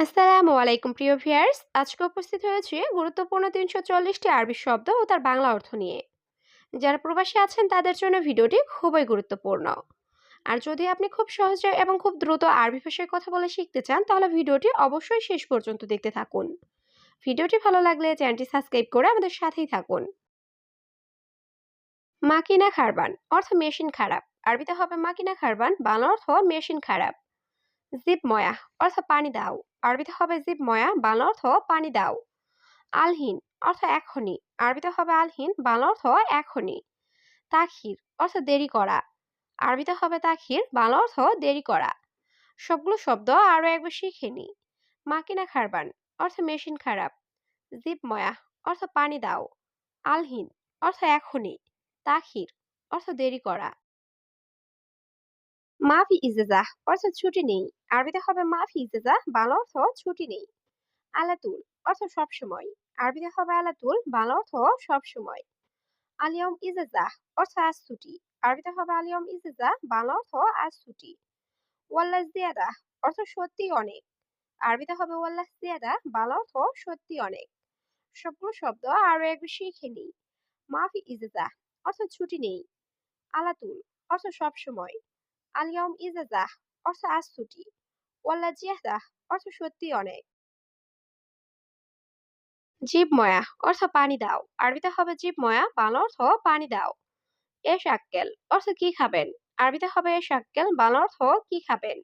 আসসালামু আলাইকুম প্রিয় ভিউয়ার্স, আজকে উপস্থিত হয়েছে গুরুত্বপূর্ণ ৩৪০টি আরবি শব্দ ও তার বাংলা অর্থ নিয়ে। যারা প্রবাসী আছেন তাদের জন্য ভিডিওটি খুবই গুরুত্বপূর্ণ। আর যদি আপনি খুব সহজে এবং খুব দ্রুত আরবি ভাষায় কথা বলে শিখতে চান তাহলে ভিডিওটি অবশ্যই শেষ পর্যন্ত দেখতে থাকুন। ভিডিওটি ভালো লাগলে চ্যানেলটি সাবস্ক্রাইব করে আমাদের সাথেই থাকুন। মাকিনা খারবান অর্থ মেশিন খারাপ। আরবিতে হবে মাকিনা খারবান, বাংলা অর্থ মেশিন খারাপ। জিব ময়া অর্থ পানি দাও। আরবিতে হবে জিব ময়া, বাংলা অর্থ পানি দাও। আলহিন অর্থ এখনই। আরবিতে হবে আলহিন, বাংলা অর্থ এখনই। তাখির অর্থ দেরি করা। আরবিতে হবে তাখির, বাংলা অর্থ দেরি করা। সবগুলো শব্দ আরো একবার শিখে নি। মাকিনা খারবান অর্থ মেশিন খারাপ। জিব ময়া অর্থ পানি দাও। আলহিন অর্থ এখনই। তাখির অর্থ দেরি করা। মাফি ইজেজা অর্থ ছুটি নেই। আরবিতে হবে মাফি ইজেজা, বাংলা অর্থ ছুটি নেই। আলাতুল অর্থ সবসময়। আরবিতে হবে আলাতুল, বাংলা অর্থ সবসময়। আলিয়ম ইজেজা অর্থ আজ ছুটি। আরবিতে হবে আলিয়ম ইজেজা, বাংলা অর্থ আজ ছুটি। ওয়াল্লাহ জিয়াদা অর্থ সত্যি অনেক। আরবিতে হবে ওয়াল্লাহ জিয়াদা, বাংলা অর্থ সত্যি অনেক। সবগুলো শব্দ আরো একবার শিখে নিই। মাফি ইজেজা অর্থ ছুটি নেই। আলাতুল অর্থ সবসময়। আলিয়ম ইজেজা অর্থ আজ ছুটি। ওয়াল্লাহ জিয়াদা অর্থ সত্যি অনেক। জীব ময়া অর্থ পানি দাও। আরবিতে হবে জীব ময়া, বাংলা অর্থ পানি দাও। এশ আক্কেল অর্থ কি খাবেন। আরবিতে হবে এশ আক্কেল, বাংলা অর্থ কি খাবেন।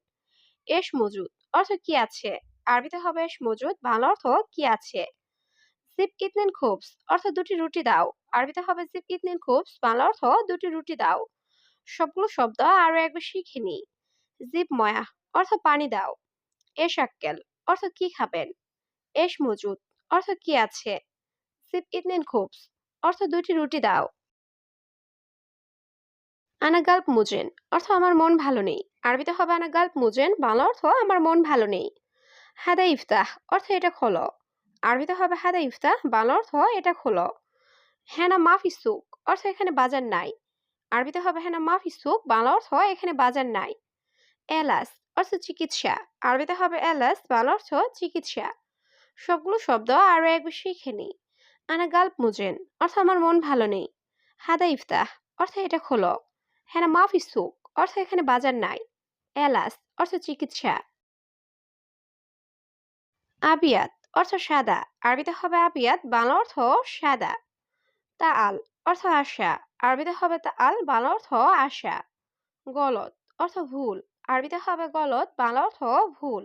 এশ মজুদ অর্থ কি আছে। আরবিতে হবে এশ মজুদ, বাংলা অর্থ কি আছে। জিপ ইতনিন খুবস অর্থ দুটি রুটি দাও। আরবিতে হবে জিপ ইতনিন খুবস, বাংলা অর্থ দুটি রুটি দাও। সবগুলো শব্দ আরো একবার শিখে নি। জিব ময়া অর্থ পানি দাও। এশ আক্কেল অর্থ কি খাবেন। এশ মজুদ অর্থ কি আছে। জিপ ইতনিন খুবস অর্থ দুটি রুটি দাও। আনা গাল্প মুজেন অর্থ আমার মন ভালো নেই। আরবিতে হবে আনা গাল্প মুজেন, বাংলা অর্থ আমার মন ভালো নেই। হাদা ইফতাহ অর্থ এটা খোলো। আরবিতে হবে হাদা ইফতাহ, বাংলা অর্থ এটা খোলো। হেনা মাফি সুক অর্থ এখানে বাজার নাই। আরবিতে হবে হেনা মাফি সুক, বাংলা অর্থ এখানে বাজার নাই। এলাস অর্থ চিকিৎসা। আরবিতে হবে এলাস, বাংলা অর্থ চিকিৎসা। সবগুলো শব্দ আরো একবার শিখে নি। আনা গাল্প মুজেন অর্থ আমার মন ভালো নেই। হাদা ইফতাহ অর্থ এটা খোলো। হেনা মাফি সুক অর্থ এখানে বাজার নাই। এলাস অর্থ চিকিৎসা। আবিয়াত অর্থ সাদা। আরবিতে হবে আবিয়াত, বাংলা অর্থ সাদা। তাআল অর্থ আশা। আরবিতে হবে তাআল, বাংলা অর্থ আশা। গলত অর্থ ভুল। আরবিতে হবে গলত, বাংলা অর্থ ভুল।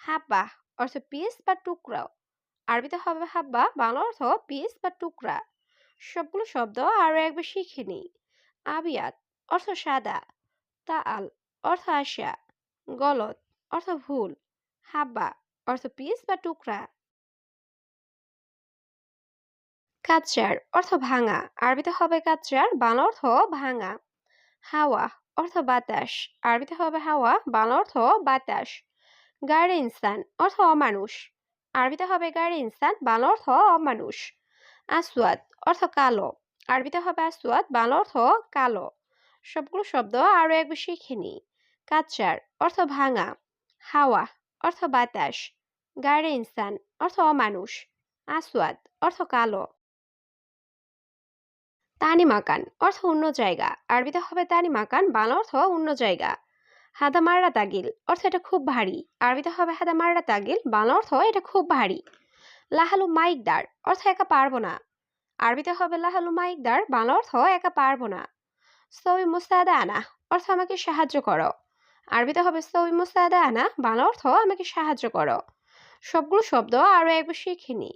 হাব্বা অর্থ পিস বা টুকরা। আরবিতে হবে হাব্বা, বাংলা অর্থ পিস বা টুকরা। সবগুলো শব্দ আরো একবার শিখে নিই। আবিয়াত অর্থ সাদা। তাআল অর্থ আশা। গলত অর্থ ভুল। হাব্বা অর্থ পিস বা টুকরা। কাচ্চার অর্থ ভাঙা। আরবিতে হবে কাচ্চার, বাংলা অর্থ ভাঙা। হাওয়া অর্থ বাতাস। আরবিতে হবে হাওয়া, বাংলা অর্থ বাতাস। গাড়ে ইনসান অর্থ অমানুষ। আরবিতে হবে গাড়ে ইনসান, বাংলা অর্থ অমানুষ। আসওয়াদ অর্থ কালো। আরবিতে হবে আসওয়াদ, বাংলা অর্থ কালো। সবগুলো শব্দ আরো একবার শিখে নি। কাচ্চার অর্থ ভাঙা। হাওয়া অর্থ বাতাস। গাড়ে ইনসান অর্থ অমানুষ। আসওয়াদ অর্থ কালো। তানি মাকান অর্থ অন্য জায়গা। আরবিতে হবে তানি মাকান, বাংলা অর্থ অন্য জায়গা। হাদা মাররা তাগিল অর্থ এটা খুব ভারী। আরবিতে হবে হাদা মাররা তাগিল, বাংলা অর্থ এটা খুব ভারী। লাহালু মাইকদার অর্থ একা পারবো না। আরবিতে হবে লাহালু মাইকদার, বাংলা অর্থ একা পারবো না। সৌই মুস্তাদা আনা অর্থ আমাকে সাহায্য করো। আরবিতে হবে সৌই মুস্তাদা আনা, বাংলা অর্থ আমাকে সাহায্য করো। সবগুলো শব্দ আরো একবার শিখে নি।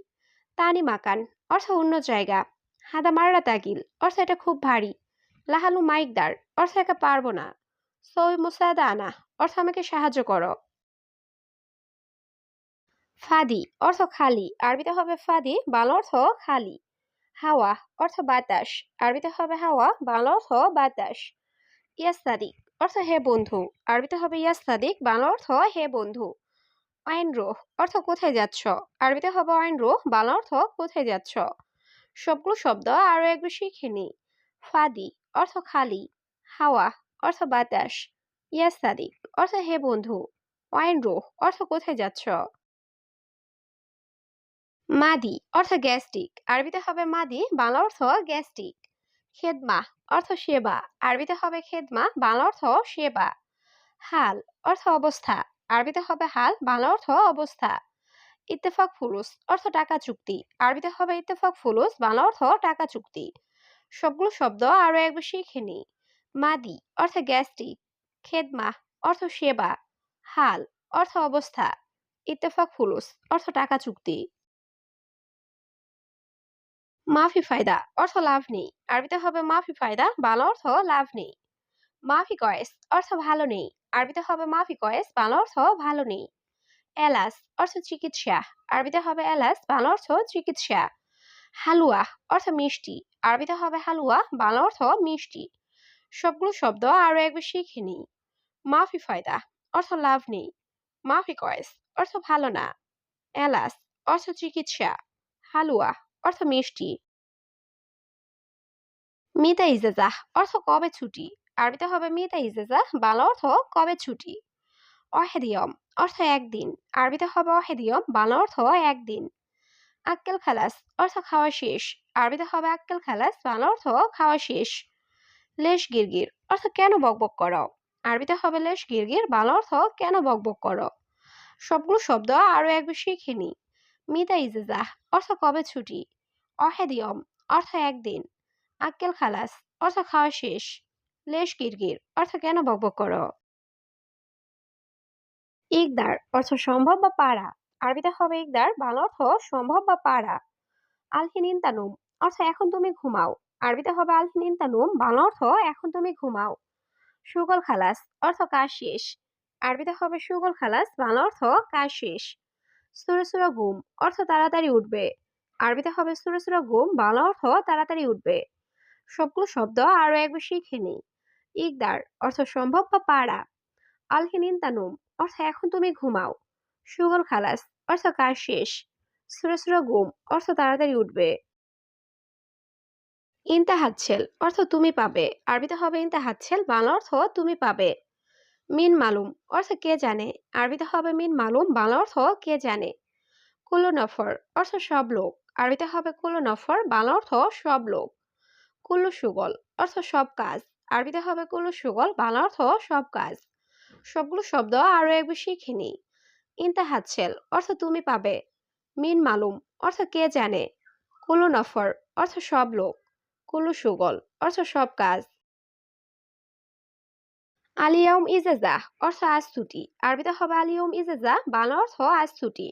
তানি মাকান অর্থ অন্য জায়গা। হাদা মাররা তাগিল অর্থ এটা খুব ভারী। লাহালু মাইকদার অর্থ একা পারবো না। সৌই মুস্তাদা আনা অর্থ আমাকে সাহায্য করো। ফাদি অর্থ খালি। আরবিতে হবে ফাদি, বাংলা অর্থ খালি। হাওয়া অর্থ বাতাস। আরবিতে হবে হাওয়া, বাংলা অর্থ বাতাস। ইয়াস্তাদিক অর্থ হে বন্ধু। আরবিতে হবে ইয়াস্তাদিক, বাংলা অর্থ হে বন্ধু। আইন রোহ অর্থ কোথায় যাচ্ছ। আরবিতে হবে আইন রোহ, বাংলা অর্থ কোথায় যাচ্ছ। সবগুলো শব্দ আরো একবার শিখে নি। ফাদি অর্থ খালি। হাওয়া অর্থ বাতাস। ইয়াস্তাদিক অর্থ হে বন্ধু। আইন রোহ অর্থ কোথায় যাচ্ছ। মাদি অর্থ গ্যাস্ট্রিক, আরবিতে হবে মাদি, বাংলা অর্থ গ্যাস্ট্রিক। খেদমা অর্থ সেবা, আরবিতে হবে খেদমা, বাংলা অর্থ সেবা। হাল অর্থ অবস্থা, আরবিতে হবে হাল, বাংলা অর্থ অবস্থা। ইত্তেফাক ফুলুস অর্থ টাকা চুক্তি, আরবিতে হবে ইত্তেফাক ফুলুস, বাংলা অর্থ টাকা চুক্তি। সবগুলো শব্দ আরো একবার শিখে নি। মাদি অর্থ গ্যাস্ট্রিক, খেদমা অর্থ সেবা, হাল অর্থ অবস্থা, ইত্তেফাক ফুলুস অর্থ টাকা চুক্তি। মাফি ফায়দা অর্থ লাভ নেই, আরবিতে হবে মাফি ফায়দা, বাংলা অর্থ লাভ নেই। মাফি কয়েস অর্থ ভালো নেই, আরবিতে হবে মাফি কয়েস, বাংলা অর্থ ভালো নেই। এলাস অর্থ চিকিৎসা, আরবিতে হবে এলাস, বাংলা অর্থ চিকিৎসা। হালুয়া অর্থ মিষ্টি, আরবিতে হবে হালুয়া, বাংলা অর্থ মিষ্টি। সবগুলো শব্দ আরো একবার শিখে নিই। মাফি ফায়দা অর্থ লাভ নেই, মাফি কয়েস অর্থ ভালো না, এলাস অর্থ চিকিৎসা, হালুয়া অর্থ মিষ্টি। মিতা ইজাজা অর্থ কবে ছুটি, আরবিতে হবে মিতা ইজাজা, বাংলা অর্থ কবে ছুটি। অহেদিয়ম অর্থ একদিন, আরবিতে হবে অহেদিয়ম, বাংলা অর্থ একদিন। আক্কেল খালাস অর্থ খাওয়া শেষ, আরবিতে হবে আক্কেল খালাস, বাংলা অর্থ খাওয়া শেষ। লেশ গিরগির অর্থ কেন বকবক করো, আরবিতে হবে লেশ গিরগির, বাংলা অর্থ কেন বকবক করো। সবগুলো শব্দ আরো একবার শিখে নি। মিতা ইজাজা অর্থ কবে ছুটি, অহেদিয়ম অর্থ একদিন, আক্কেল খালাস অর্থ খাওয়া শেষ, লেশ গিরগির অর্থ কেন বকবক করো। ইকদার অর্থ সম্ভব বা পারা, আরবিতে হবে ইকদার, বাংলা অর্থ সম্ভব বা পারা। আলহিনিন তানুম অর্থ এখন তুমি ঘুমাও, আরবিতে হবে আলহিনিন তানুম, বাংলা অর্থ এখন তুমি ঘুমাও। সুগল খালাস অর্থ কাজ শেষ, আরবিতে হবে সুগল খালাস, বাংলা অর্থ কাজ শেষ। সুরে সুরা ঘুম অর্থ তাড়াতাড়ি উঠবে, আরবিতে হবে সুরে সুরা ঘুম, বাংলা অর্থ তাড়াতাড়ি উঠবে। সবগুলো শব্দ আরো একবার শিখে নিই। ইকদার অর্থ সম্ভব বা পারা, আলহিনিন তানুম অর্থ এখন তুমি ঘুমাও, সুগল খালাস অর্থ কাজ শেষ, সুরে সুরা ঘুম অর্থ তাড়াতাড়ি উঠবে। ইন্তাহাচ্ছেল অর্থ তুমি পাবে, আরবিতে হবে ইন্তাহাচ্ছেল, বাংলা অর্থ তুমি পাবে। মিন মালুম অর্থ কে জানে, আরবিতে হবে মিন মালুম, বাংলা অর্থ কে জানে। কুল্লু নফর অর্থ সব লোক, আরবিতে হবে কুল্লু নফর, বাংলা অর্থ সব লোক। কুল্লু সুগল অর্থ সব কাজ, আরবিতে হবে কুল্লু সুগল, বাংলা অর্থ সব কাজ। সবগুলো শব্দ আরো একবার শিখে নিই। ইন্তাহাচ্ছেল অর্থ তুমি পাবে, মিন মালুম অর্থ কে জানে, কুল্লু নফর অর্থ সব লোক, কুল্লু সুগল অর্থ সব কাজ। আলিয়াউম ইজাজা অর্থ আজ ছুটি, আরবিতে হবে আলিয়াউম ইজাজা, বাংলা অর্থ আজ ছুটি।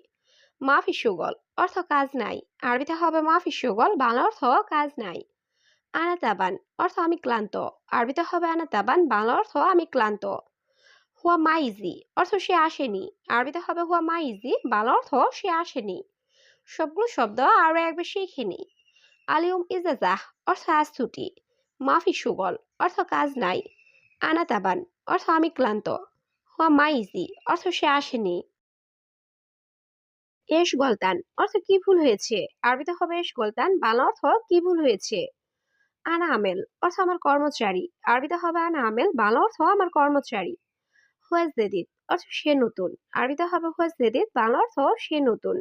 মাফি সুগল অর্থ কাজ নাই, আরবিতে হবে মাফি সুগল, বাংলা অর্থ কাজ নাই। আনা তাবান অর্থ আমি ক্লান্ত, আরবিতে হবে আনা তাবান, বাংলা অর্থ আমি ক্লান্ত। হুয়া মাইজি অর্থ সে আসেনি, আরবিতে হবে হুয়া মাইজি, বাংলা অর্থ সে আসেনি। সবগুলো শব্দ আরো একবার শিখে নি। আলিউম ইজাজাহ অর্থ আজ ছুটি, মাফি সুগল অর্থ কাজ নাই, আনা তাবান অর্থ আমি ক্লান্ত, হুয়া মাইজি অর্থ সে আসেনি। এশ গলতান অর্থ কি ভুল হয়েছে, আরবিতে হবে এশ গলতান, বাংলা অর্থ কি ভুল হয়েছে। আনা আমেল অর্থ আমার কর্মচারী, আরবিতে হবে আনা আমেল, বাংলা অর্থ আমার কর্মচারী। হুয়াজ জেদিদ অর্থ সে নতুন, আরবিতে হবে হুয়াজ জেদিদ, বাংলা অর্থ সে নতুন।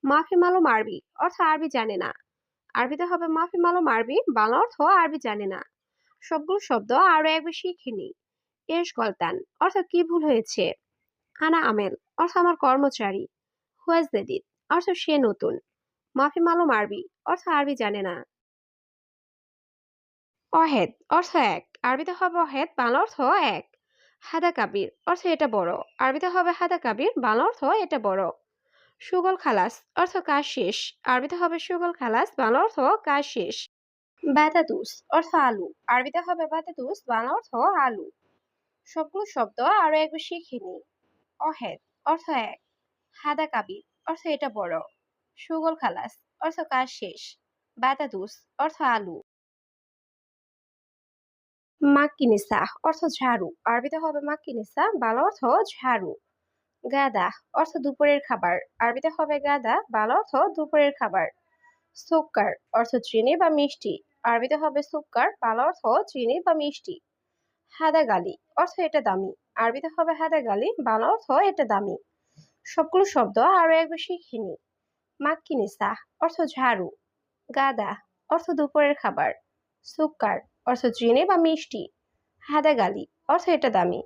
মাফি মালুম আরবি অর্থ আরবি জানে না, আরবিতে হবে মাফি মালুম আরবি, বাংলা অর্থ আরবি জানে না। সবগুলো শব্দ আরো একবার শিখে নি। এশ গলতান অর্থ কি ভুল হয়েছে, আনা আমেল অর্থ আমার কর্মচারী, হুয়াজ জেদিদ অর্থ সে নতুন, মাফি মালুম আরবি অর্থ আরবি জানে না। অহেদ অর্থ এক, আরবিতে হবে অহেদ, বাংলা অর্থ এক। হাদা কাবির অর্থ এটা বড়, আরবিতে হবে হাদা কাবির, বাংলা অর্থ এটা বড়। সুগল খালাস অর্থ কাজ শেষ, আরবিতে হবে সুগল খালাস, বাংলা অর্থ কাজ শেষ। বাতাতুস অর্থ আলু, আরবিতে হবে বাতাতুস, বাংলা অর্থ আলু। সবগুলো শব্দ আরো একবার শিখে নিই। অহেদ অর্থ এক, হাদা কাবির অর্থ এটা বড়, সুগল খালাস অর্থ কাজ শেষ, বাতাতুস অর্থ আলু। মাক্কিনিসা অর্থ ঝাড়ু, আরবিতে হবে মাক্কিনিসা, বাংলা অর্থ ঝাড়ু। গাদা অর্থ দুপুরের খাবার, আরবিতে হবে গাদা, বাংলা অর্থ দুপুরের খাবার। সুক্কার অর্থ চিনি বা মিষ্টি, আরবিতে হবে সুক্কার, বাংলা অর্থ চিনি বা মিষ্টি। হাদা গালি অর্থ এটা দামি, আরবিতে হবে হাদা গালি, বাংলা অর্থ এটা দামি। সবগুলো শব্দ আরো একবার শিখে নি। মাক্কিনিসা অর্থ ঝাড়ু, গাদা অর্থ দুপুরের খাবার, সুক্কার অর্থ চিনি বা মিষ্টি, হাদাগালি অর্থ এটা দামি।